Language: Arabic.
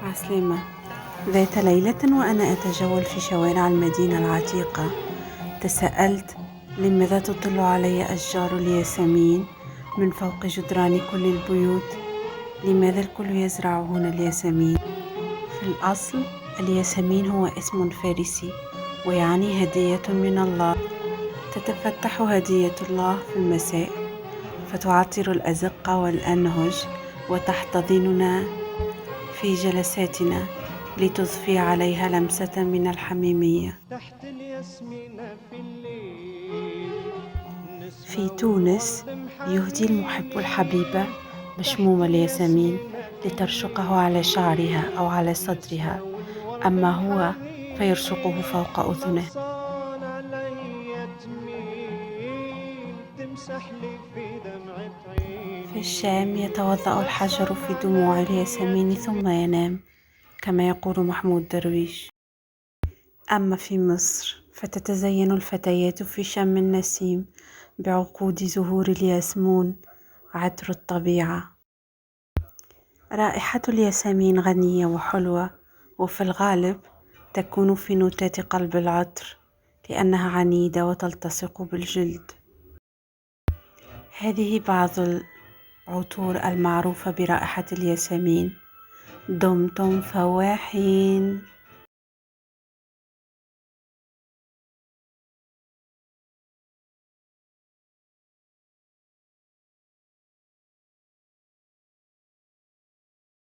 عسلامة. ذات ليلة وأنا أتجول في شوارع المدينة العتيقة تساءلت: لماذا تطل علي أشجار الياسمين من فوق جدران كل البيوت؟ لماذا الكل يزرع هنا الياسمين؟ في الأصل الياسمين هو اسم فارسي ويعني هدية من الله. تتفتح هدية الله في المساء فتعطر الأزقة والأنهج وتحتضننا في جلساتنا لتضفي عليها لمسة من الحميمية. في تونس يهدي المحب الحبيبة مشموم الياسمين لترشقه على شعرها أو على صدرها، أما هو فيرشقه فوق أذنه. في الشام يتوضأ الحجر في دموع الياسمين ثم ينام، كما يقول محمود درويش. أما في مصر فتتزين الفتيات في شم النسيم بعقود زهور الياسمون، عطر الطبيعة. رائحة الياسمين غنية وحلوة، وفي الغالب تكون في نتات قلب العطر لأنها عنيدة وتلتصق بالجلد. هذه بعض العطور المعروفة برائحة الياسمين. دمتم فواحين.